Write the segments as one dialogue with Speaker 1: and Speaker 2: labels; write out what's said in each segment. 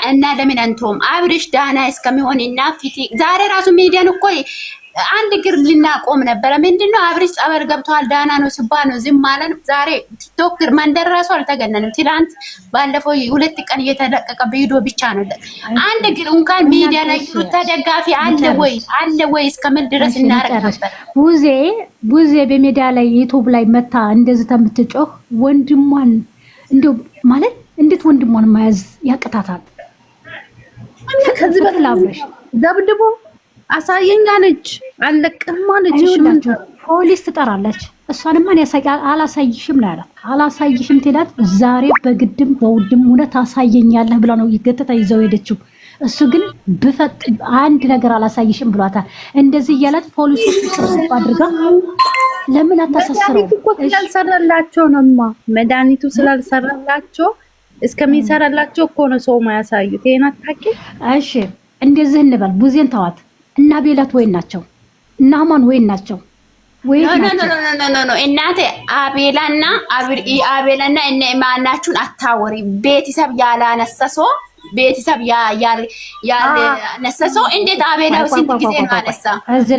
Speaker 1: እና ለምን አንቶም አብርሽ ዳና እስከሚሆንና ፊት ዛሬ ራሱ ሚዲያን እኮ አንድ ግር ልናቆም ነበረ። ምንድነው አብርሽ ጸበል ገብቷል ዳና ነው ሲባል ነው ዝም ማለት። ዛሬ ቲክቶክ መንደር ራሱ አልተገነንም። ትላንት ባለፈው 2 ቀን እየተለቀቀ ቪዲዮ ብቻ ነው። አንድ ግር እንኳን ሚዲያ ላይ ተደጋፊ አለ ወይ እስከምን ድረስ እናረግ ነበር።
Speaker 2: ቡዜ በሚዲያ ላይ ዩቲዩብ ላይ መታ እንደዚህ ተምትጮህ ወንድሟን እንደው ማለት እንዴት ወንድሟን ማያዝ ያቅታታል?
Speaker 3: ከዚህ በላብሽ ደብድቦ አሳየኝ አለች። አለቅም አለች።
Speaker 2: ፖሊስ ትጠራለች። እሷንማ አላሳይሽም ነው ያላት። አላሳይሽም ትላት። ዛሬ በግድም በውድም እውነት አሳየኛለህ ብላ ነው ይገተታ ይዘው ሄደችው። እሱ ግን አንድ ነገር አላሳይሽም ብሏታል። እንደዚህ እያላት ፖሊሶች ተሰብስበው አድርጋ ለምን አታሳስረው?
Speaker 3: ስላልሰራላቸው ነውማ መድኃኒቱ ስላልሰራላቸው እስከሚሰራላቸው እኮ ነው ሰው ማያሳዩት። ይሄን አታውቂ?
Speaker 2: እሺ እንደዚህ እንበል። ቡዜን ተዋት እና ቤላት ወይ ናቸው እና ማን ወይ ናቸው ወይ
Speaker 1: ኖ እናቴ አቤላና አቤላና እነ ማናችሁን አታወሪ። ቤተሰብ ያላነሰሶ ቤተሰብ ያነሰሶ እንዴት አቤላ ስንት ጊዜ ነው አነሳ?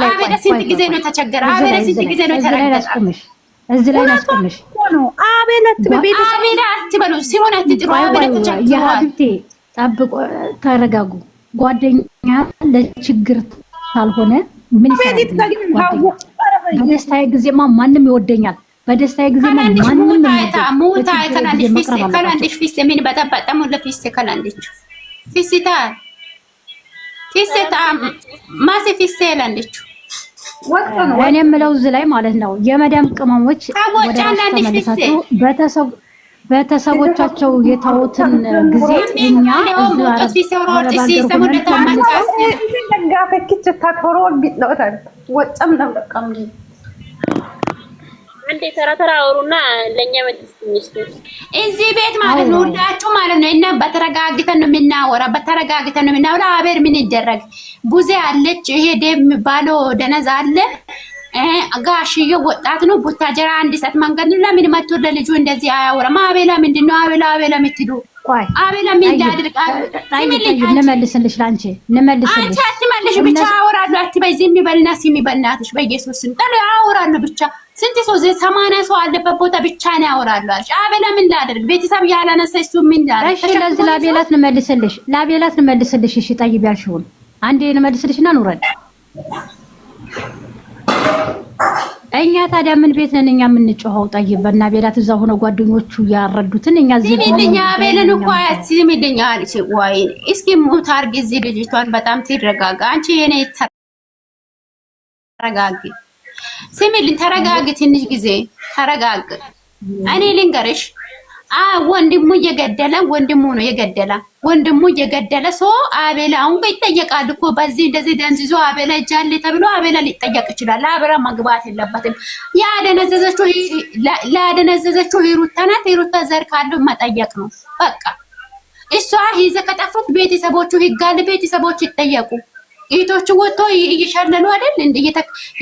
Speaker 1: አቤላ ስንት ጊዜ ነው ተቸገረ? አቤላ ስንት ጊዜ ነው ተረገጠ?
Speaker 2: እዚህ ላይ አስቆምሽ
Speaker 1: አቤላ አትበሉ። ሲሆን አትጥሩ። አቤላ ተቸገረ።
Speaker 2: የሀብቴ ጠብቆ ተረጋጉ። ጓደኛ ለችግር ካልሆነ ምን ይሰራል? በደስታዬ ጊዜማ ማንም ይወደኛል። በደስታዬ ጊዜማ ማንም
Speaker 1: ሙታ ከላንዲሽ ፊስ ምን በጣም ለፊስ ከላንዲሽ ፊስታ ማሲ ፊስ ላንዲሽ
Speaker 2: እኔ የምለው እዚህ ላይ ማለት ነው የመዳም ቅመሞች ወደ ተመልሳችሁ ቤተሰቦቻቸው የተውትን ጊዜ እኛ
Speaker 4: አንዴ ተራ አውሩና ለኛ
Speaker 1: እዚህ ቤት ማለት ነው ሁላችሁ ማለት ነው። እና በተረጋግተን ነው የምናወራ። አቤል ምን ይደረግ? ቡዜ አለች። ይሄ ደም ባሎ ደነዛ አለ። ጋሽዬ ወጣት ነው። ቡታጀራ አንድ ሰዓት መንገድ ነው። ለምን መጥቶ ለልጁ እንደዚህ አያወራም? አቤላ ምንድነው? አቤላ የምትሉ አቤላ ምን ያድርግ?
Speaker 2: እንመልስልሽ ላንቺ እንመልስልሽ።
Speaker 1: አንቺ አትመልሽ ብቻ አወራለሁ አትበይ። ዝም ይበልና ሲሚ በእናትሽ በኢየሱስ ስም ጠለ አወራለሁ ብቻ። ስንት ሰው 80 ሰው አለበት ቦታ ብቻ ነው ያወራለሁ አልሽ። አቤላ ምን ላድርግ? ቤተሰብ ያላነሳ እሱ ምን ላድርግ?
Speaker 2: እሺ ለዚህ ላቤላት እንመልስልሽ። እሺ ጠይብ ያልሽውን አንዴ እንመልስልሽና ኑረድ። እኛ ታዲያ ምን ቤት ነን እኛ የምንጮኸው? ጠይብ በእና ቤላት እዛ ሆነ ጓደኞቹ ያረዱትን እኛ ዝም
Speaker 1: ይልኛ አቤልን እኮ አያስም ይልኛ አልሽ። ወይ እስኪ ሙት አርጊ እዚህ ልጅቷን በጣም ትረጋጋ። አንቺ የኔ ተረጋጊ። ስሚልኝ ተረጋጊ፣ ትንሽ ጊዜ ተረጋግ። እኔ ልንገርሽ ወንድሙ እየገደለ ሰው አቤላ አሁን ይጠየቃል እኮ በዚህ እንደዚህ ደንዝዞ አቤላ እጃለ ተብሎ አቤላ ሊጠየቅ ይችላል። አቤላ መግባት የለበትም። ያደነዘዘችው ሂሩታ ናት። ሂሩታ ዘር ካለው መጠየቅ ነው በቃ። እሷ ይዘ ከጠፉት ቤተሰቦቹ ይጋል፣ ቤተሰቦቹ ይጠየቁ። እህቶቹ ወጥቶ እየሸለሉ አይደል?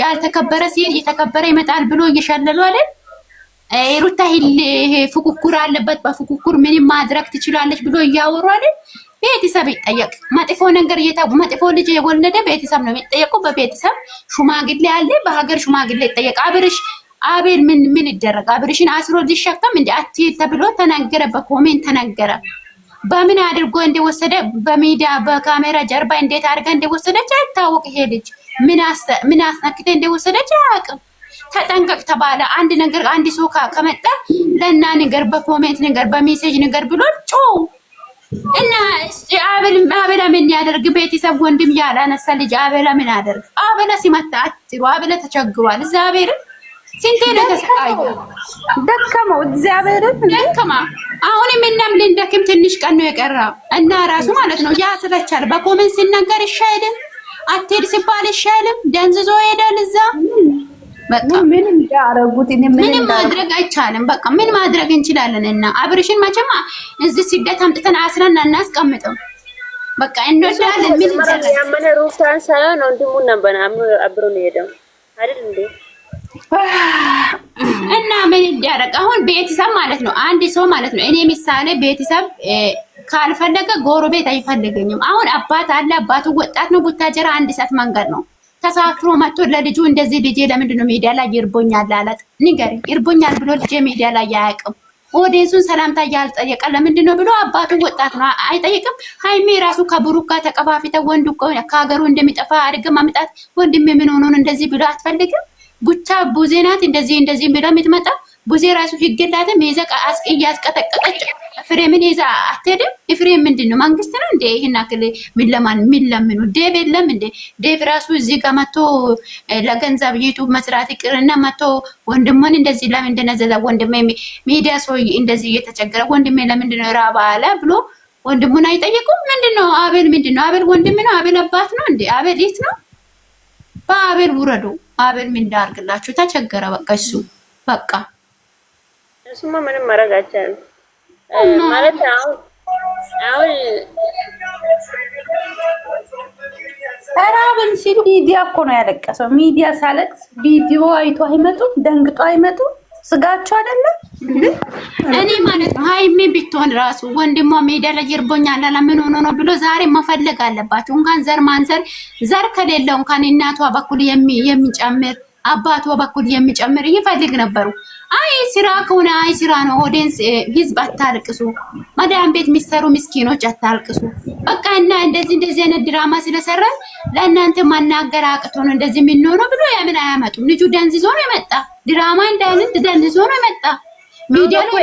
Speaker 1: ያልተከበረ ሲል እየተከበረ ይመጣል ብሎ እየሸለሉ አይደል? ሩታ ፉክክር አለበት። በፉክክር ምንም ማድረግ ትችላለች ብሎ እያወሩ አይደል? ቤተሰብ ይጠየቅ። መጥፎ ልጅ የወለደ ቤተሰብ ነው የሚጠየቀው። በቤተሰብ ሽማግሌ አለ፣ በሀገር ሽማግሌ ይጠየቅ። አቤል ምን ይደረግ? አብርሽን አስሮ ሊሸከም እንደ አትሄድ ተብሎ ተነገረ፣ በኮሜንት ተነገረ። በምን አድርጎ እንደወሰደ በሚዲያ በካሜራ ጀርባ እንዴት አድርጋ እንደወሰደች አይታወቅ። ይሄ ልጅ ምን አስነክተ እንደወሰደች አያውቅም። ተጠንቀቅ ተባለ። አንድ ነገር አንድ ሰው ከመጣ ለና ነገር በኮሜንት ነገር በሜሴጅ ነገር ብሎ ጮው እና አቤላ ምን ያደርግ? ቤተሰብ ወንድም ያላነሳ ልጅ አቤላ ምን ያደርግ? አቤላ ሲመታ አትሩ። አቤላ ተቸግሯል። እግዚአብሔር ስንቴ ነው ተሰቃየ፣
Speaker 3: ደከመው። እግዚአብሔር
Speaker 1: ደከማ። አሁን ምንም ልንደክም ትንሽ ቀን ነው የቀራ እና ራሱ ማለት ነው ያስረቻል። በኮሜንት ሲናገር ይሻይልም፣ አትሄድ ሲባል ይሻይልም። ደንዝዞ ሄዳል እዛ በቃ
Speaker 3: ምንም ያረጉት
Speaker 1: ምንም ማድረግ አይቻልም። በቃ ምን ማድረግ እንችላለን? እና አብርሽን መቼም እዚህ ስደት አምጥተን አስረን እናስቀምጠው። በቃ እንወዳለን። ምን ይችላል?
Speaker 4: ያመነ ሩፍታን ሳይሆን ወንድሙን ነበር አብሮ ነው ሄደው አይደል እንዴ?
Speaker 1: እና ምን ይደረግ አሁን? ቤተሰብ ማለት ነው አንድ ሰው ማለት ነው። እኔ ምሳሌ ቤተሰብ ካልፈለገ ጎረቤት አይፈልገኝም። አሁን አባት አለ፣ አባቱ ወጣት ነው። ቡታጀራ 1 ሰዓት መንገድ ነው። ተሳክሮ መጥቶ ለልጁ እንደዚህ ልጄ ለምንድን ነው ሚዲያ ላይ ይርቦኛል አላት። ንገሪ ይርቦኛል ብሎ ልጄ ሚዲያ ላይ አያውቅም። ኦዲየንሱን ሰላምታ ያልጠየቀ ለምንድን ነው ብሎ አባቱ ወጣት ነው አይጠይቅም። ሃይሜ ራሱ ከብሩክ ጋር ተቀባፊተ ወንዱ ከሀገሩ እንደሚጠፋ አድርገ ማምጣት ወንድሜ ምን ሆኖ እንደዚህ ብሎ አትፈልግም። ብቻ ቡዜናት እንደዚህ ብሎ የምትመጣ ቡዜ ራሱ ህግላትም ይዘቃ እያስቀጠቀጠች ፍሬምን ይዛ አትሄድም። ፍሬም ምንድነው መንግስት ነው እንዴ? ይሄን አክል ምን ለምኑ ዴቭ የለም እንዴ? ዴቭ ራሱ እዚህ ጋር መጥቶ ለገንዘብ ዩቲዩብ መስራት ይቅርና መጥቶ ወንድሙን እንደዚህ ለምን እንደነዘለ ወንድሜ ሚዲያ ሰው እንደዚህ እየተቸገረ ወንድሜ ለምንድን ነው ራባ አለ ብሎ ወንድሙን አይጠይቁም። ምንድነው አቤል ምንድነው? አቤል ወንድም ነው? አቤል አባት ነው እንዴ? አቤል የት ነው? በአቤል ውረዱ። አቤል ምን እንዳርግላችሁ ተቸገረ። በቃ እሱ በቃ
Speaker 4: እሱማ ምንም ማድረግ አይቻልም ማለት አሁን
Speaker 3: አራብን ሲል ሚዲያ እኮ ነው ያለቀሰው። ሚዲያ ሳለቅስ ቪዲዮ አይቶ አይመጡም፣ ደንግጦ አይመጡም። ስጋቸው አይደለም
Speaker 1: እኔ ማለት ነው። ሃይሜ ቢትሆን ራሱ ወንድሟ ሜዳ ላይ ይርቦኛል ለምን ሆኖ ነው ብሎ ዛሬ መፈለግ አለባቸው። እንኳን ዘር ማንዘር ዘር ከሌለው እንኳን እናቷ በኩል የሚጨምር አባቷ በኩል የሚጨምር ይፈልግ ነበሩ። አይ ስራ ከሆነ አይ ስራ ነው። ኦዲየንስ ህዝብ አታልቅሱ፣ መዳም ቤት የሚሰሩ ምስኪኖች አታልቅሱ። በቃ እና እንደዚህ አይነት ድራማ ስለሰራ ለእናንተ ማናገር አቅቶ ነው እንደዚህ የምንሆነው ብሎ ያምን አያመጡም። ልጁ ደንዝዞ ነው የመጣ ድራማ እንዳይነት ደንዝዞ ነው የመጣ ሚዲያ ነው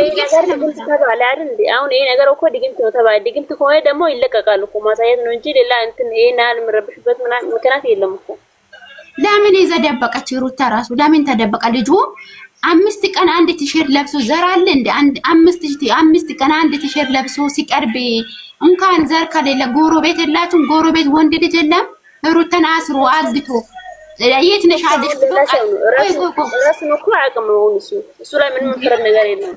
Speaker 4: ተባለ አይደል እንዴ? አሁን ይሄ ነገር እኮ ድግምት ነው ተባለ። ድግምት ከሆነ ደግሞ ይለቀቃል እኮ ማሳየት ነው እንጂ ሌላ እንትን ይሄን ያህል የምረብሽበት ምክንያት የለም እኮ።
Speaker 1: ለምን ይዘደበቀች ሩታ ራሱ ለምን ተደበቀ? ልጁ 5 ቀን አንድ ቲሸርት ለብሶ ዘር አለ እንደ 5 ቀን አንድ ቲሸርት ለብሶ ሲቀርብ እንኳን ዘር ከሌለ ጎረቤት የላችሁም? ጎረቤት ወንድ ልጅ የለም? ሩተን አስሮ አግቶ የት ነሽ አለሽ?
Speaker 4: ራሱ ነው እኮ አያውቅም ነው እሱ ላይ ምንም ምንም ነገር የለም።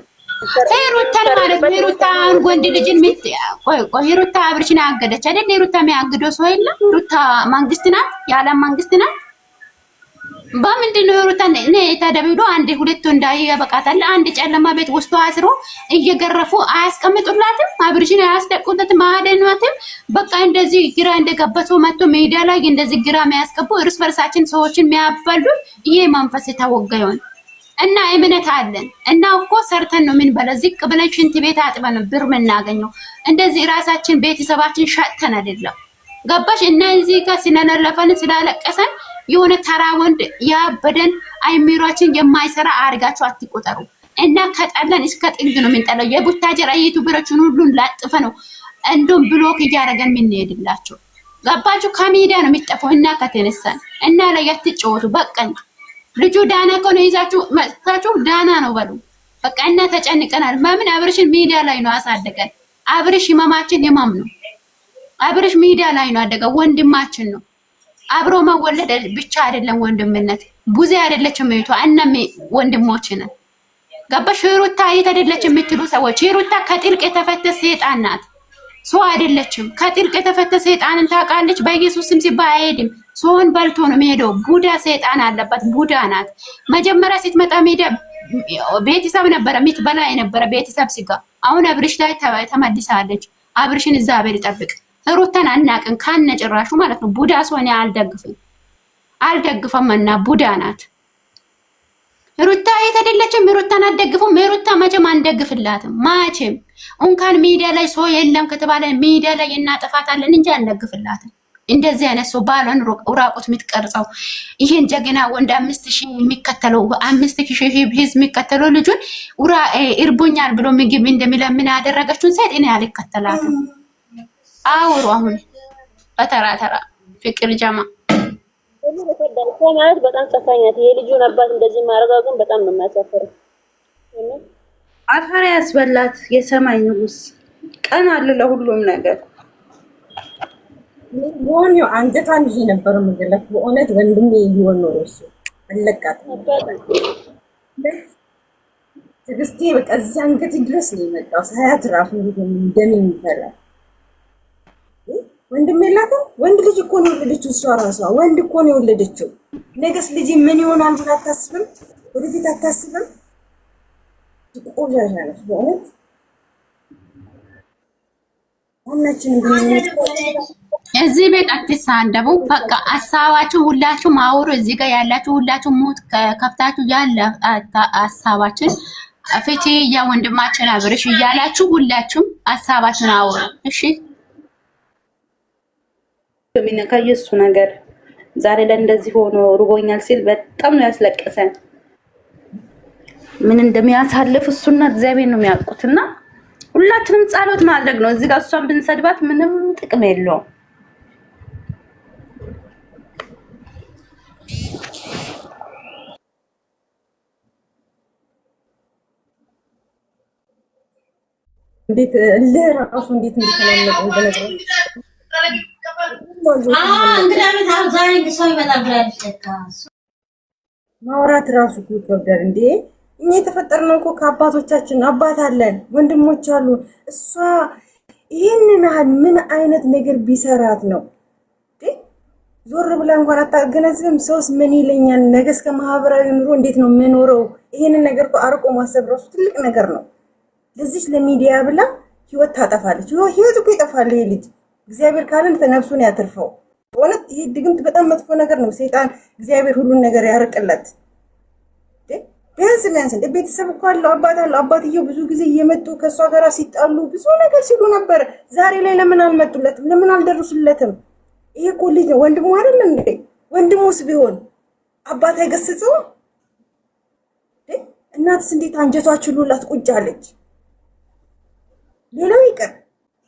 Speaker 1: ሩታን ማለት ነው ሩታ ወንድ ልጅን ቆይ ሩታ አብርሽን አገደች አይደል? ሩታ የሚያግደው ሰው የለም። ሩታ መንግስት ናት፣ የዓለም መንግስት ናት። በምንድን ነው ሩታ እኔ ተደብዶ አንድ ሁለት እንዳይ ያበቃታል። አንድ ጨለማ ቤት ውስጥ አስሮ እየገረፉ አያስቀምጡላትም? አብርሽን አያስደቁለትም? ማደኗትም በቃ እንደዚህ ግራ እንደገበሰው መጥቶ ሜዳ ላይ እንደዚህ ግራ የሚያስቀቡ እርስ በርሳችን ሰዎችን የሚያባሉ ይሄ መንፈስ የተወገየውን እና እምነት አለን እና እኮ ሰርተን ነው ምን በለ ዝቅ ብለን ሽንት ቤት አጥበን ብር የምናገኘው እንደዚህ ራሳችን ቤተሰባችን ሸጥተን አይደለም። ገባሽ? እና እዚህ ጋር ሲነለፈን ስላለቀሰን የሆነ ተራ ወንድ ያበደን አይሚሯችን የማይሰራ አርጋችሁ አትቆጠሩ። እና ከጠለን እስከ ጥግ ነው የምንጠለው። የቡታጀራ ዩቲዩበሮችን ሁሉን ላጥፈ ነው እንደም ብሎክ እያደረገን የምንሄድላቸው። ገባችሁ? ከሚዲያ ነው የሚጠፋው እና ከተነሳን እና ላይ አትጫወቱ። በቃኝ ልጁ ዳና ከሆነ ይዛችሁ መጥታችሁ ዳና ነው በሉ። በቃ እና ተጨንቀናል። ማምን አብርሽን ሚዲያ ላይ ነው አሳደገን። አብርሽ ህመማችን ህመም ነው። አብርሽ ሚዲያ ላይ ነው አደገ። ወንድማችን ነው። አብሮ መወለድ ብቻ አይደለም ወንድምነት። ቡዜ አይደለችም እህቷ እና ወንድሞች ነን። ገባሽ? ሩታ የት አይደለችም የምትሉ ሰዎች ሩታ ከጥልቅ የተፈተ ሰይጣን ናት። ሰው አይደለችም። ከጥልቅ የተፈተ ሰይጣንን ታውቃለች። በኢየሱስ ስም ሲባል አይሄድም። ሰውን በልቶ ነው የሚሄደው። ቡዳ ሰይጣን አለበት። ቡዳ ናት። መጀመሪያ ስትመጣ ሚዲያ ቤተሰብ ነበረ የምትበላ የነበረ ቤተሰብ ሲጋ አሁን አብርሽ ላይ ተመልሳለች። አብርሽን እግዚአብሔር ይጠብቅ። ሩታን አናቅን ካነ ጭራሹ ማለት ነው። ቡዳ ሰውን አልደግፈም እና ቡዳ ናት። ሩታ የት አይደለችም? ሩታን አልደግፉም። ሩታ መቼም አንደግፍላትም። መቼም እንኳን ሚዲያ ላይ ሰው የለም ከተባለ ሚዲያ ላይ እናጠፋታለን እንጂ አንደግፍላትም። እንደዚህ አይነት ሰው ባሏን ራቁት የምትቀርጸው ይሄን ጀግና ወንድ 5000 የሚከተለው 5000 ህዝብ የሚከተለው ልጁን እርቦኛል ብሎ ምግብ እንደሚለምን ያደረገችውን ሳይት እኔ አልከተላትም። አውሩ አሁን በተራ ተራ ፍቅር ጀማ
Speaker 4: ማለት በጣም ጨካኛት የልጁን አባት እንደዚህ ማድረጋው ግን በጣም ነው የሚያሳፍረው።
Speaker 3: አፈር ያስበላት የሰማይ ንጉስ ቀን አለ ለሁሉም ነገር።
Speaker 5: ሆኖ አንገቷን ይሄ ነበር ምንድነው በእውነት ወንድሜ ሊሆን ነው እሱ አለቃት ትግስቴ በቃ እዚህ አንገት ድረስ ነው የመጣው። ሳያት ራፍ እንደምን ይፈላል። ወንድሜ የላትም። ወንድ ልጅ እኮ ነው የወለደችው እሷ ራሷ ወንድ እኮ ነው የወለደችው። ነገስ ልጅ ምን ይሆናል ብላ አታስብም? ወደፊት አታስብም? ቆሻሻ ነች በእውነት። ሁላችንም ግንኙነት
Speaker 1: እዚህ ቤት አትሳደቡ። በቃ ሀሳባችሁ ሁላችሁ ማውሩ። እዚህ ጋር ያላችሁ ሁላችሁ ሙት ከፍታችሁ ያለ ሀሳባችን ፍቲ ያ ወንድማችን አብርሽ እያላችሁ ሁላችሁም ሀሳባችሁን አውሩ። እሺ
Speaker 3: በሚነካ የሱ ነገር ዛሬ ላይ እንደዚህ ሆኖ ርቦኛል ሲል በጣም ነው ያስለቀሰን። ምን እንደሚያሳልፍ እሱና እግዚአብሔር ነው የሚያውቁትና ሁላችንም ጸሎት ማድረግ ነው። እዚህ ጋር እሷን ብንሰድባት ምንም ጥቅም የለውም።
Speaker 5: እንዴት ለራሱ እንዴት እንደተናነቀ እንደነገር ማውራት ራሱ ይከብዳል እንዴ። እኛ የተፈጠርነው እኮ ከአባቶቻችን አባት አለን፣ ወንድሞች አሉ። እሷ ይህንን ያህል ምን አይነት ነገር ቢሰራት ነው ዞር ብላ እንኳን አታገናዝብም? ሰውስ ምን ይለኛል ነገ እስከ ማህበራዊ ኑሮ እንዴት ነው የምኖረው? ይህንን ነገር እኮ አርቆ ማሰብ ራሱ ትልቅ ነገር ነው። ለዚች ለሚዲያ ብላ ህይወት ታጠፋለች። ህይወት እኮ ይጠፋል ይሄ ልጅ። እግዚአብሔር ካለን ነፍሱን ያትርፈው። በእውነት ይሄ ድግምት በጣም መጥፎ ነገር ነው። ሰይጣን እግዚአብሔር ሁሉን ነገር ያርቅለት። ቢያንስ እንደ ቤተሰብ እኮ አለው፣ አባት አለው። አባትየው ብዙ ጊዜ እየመጡ ከእሷ ጋር ሲጣሉ ብዙ ነገር ሲሉ ነበር። ዛሬ ላይ ለምን አልመጡለትም? ለምን አልደረሱለትም? ይሄ እኮ ልጅ ነው፣ ወንድሙ አይደለም እንዴ? ወንድሙስ ቢሆን አባት አይገስጸውም? እናትስ እንዴት አንጀቷ ችሎላት ቁጭ አለች? ሌላው ይቀር፣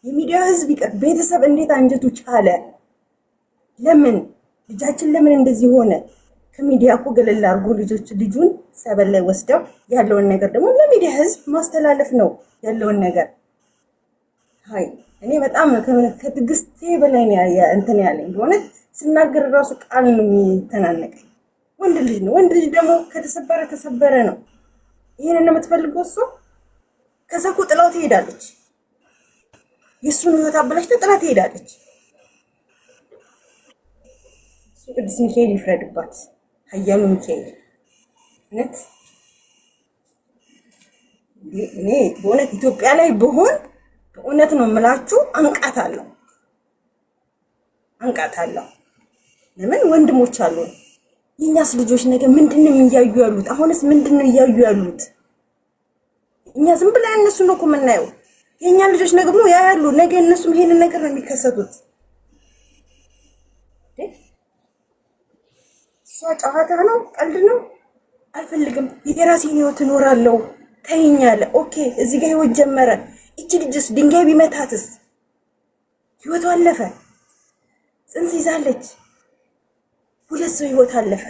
Speaker 5: የሚዲያ ህዝብ ይቀር፣ ቤተሰብ እንዴት አንጀቱ ቻለ? ለምን ልጃችን ለምን እንደዚህ ሆነ? ከሚዲያ እኮ ገለል አድርጎ ልጁን ሰበል ላይ ወስደው ያለውን ነገር ደግሞ ለሚዲያ ህዝብ ማስተላለፍ ነው ያለውን ነገር። አይ እኔ በጣም ከትግስቴ በላይ ነው እንትን ያለኝ። በእውነት ስናገር ራሱ ቃል ነው የሚተናነቀኝ። ወንድ ልጅ ነው። ወንድ ልጅ ደግሞ ከተሰበረ ተሰበረ ነው። ይሄንን የምትፈልገው እሱ ከዛ እኮ ጥላው ትሄዳለች። የእሱን ህይወት አበላሽታ ጥላ ትሄዳለች። እሱ ቅዱስ ሚካኤል ይፍረድባት። ኃያሉ ሚካኤል እውነት እኔ በእውነት ኢትዮጵያ ላይ ብሆን በእውነት ነው የምላችሁ አንቃታለሁ። ለምን ወንድሞች አሉ። የኛስ ልጆች ነገር ምንድነው እያዩ ያሉት? አሁንስ ምንድነው እያዩ ያሉት? እኛ ዝም ብለን እነሱ ነው እኮ የምናየው። የኛ ልጆች ነገር ነው ያያሉ። ነገ እነሱም ይሄንን ነገር ነው የሚከሰቱት። እሷ ጨዋታ ነው፣ ቀልድ ነው። አልፈልግም፣ የራሴን ህይወት እኖራለሁ ተይኛለ። ኦኬ፣ እዚህ ጋር ህይወት ጀመረ። እቺ ልጅስ ድንጋይ ቢመታትስ? ህይወቷ አለፈ። ጽንስ ይዛለች። ሁለት ሰው ህይወት አለፈ።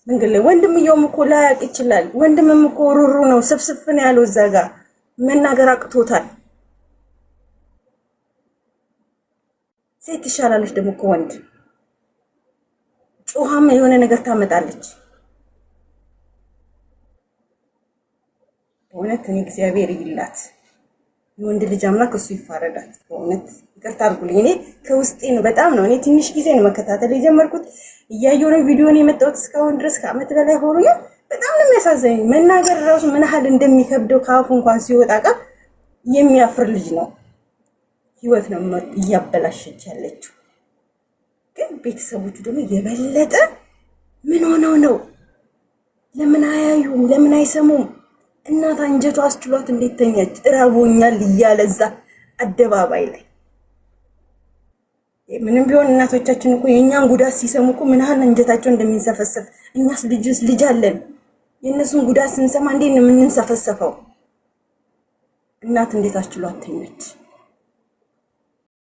Speaker 5: መንገድ ላይ ወንድምየውም እኮ ላያቅ ይችላል። ወንድምም እኮ ሩሩ ነው፣ ስፍስፍ ነው ያለው። እዛ ጋር መናገር አቅቶታል። ሴት ትሻላለች ደግሞ ከወንድ። ጮሃም የሆነ ነገር ታመጣለች። በእውነት እኔ እግዚአብሔር ይላት የወንድ ልጅ አምላክ እሱ ይፋረዳት። በእውነት ይቅርታ አድርጉልኝ። እኔ ከውስጤ ነው፣ በጣም ነው። እኔ ትንሽ ጊዜ ነው መከታተል የጀመርኩት። እያየሁ ነው ቪዲዮን የመጣሁት እስካሁን ድረስ ከዓመት በላይ ሆኖኛል። በጣም ነው የሚያሳዝነኝ። መናገር ራሱ ምን ያህል እንደሚከብደው ከአፉ እንኳን ሲወጣ ቃል የሚያፍር ልጅ ነው። ህይወት ነው እያበላሸች ያለችው። ግን ቤተሰቦቹ ደግሞ የበለጠ ምን ሆነው ነው? ለምን አያዩም? ለምን አይሰሙም? እናት አንጀቷ አስችሏት እንዴት ተኛች? እራቦኛል እያለ እዛ አደባባይ ላይ። ምንም ቢሆን እናቶቻችን እኮ የእኛን ጉዳት ሲሰሙ እኮ ምን ያህል አንጀታቸው እንደሚንሰፈሰፍ። እኛስ ልጅ አለን። የእነሱን ጉዳት ስንሰማ እንዴት ነው የምንንሰፈሰፈው? እናት እንዴት አስችሏት ተኛች?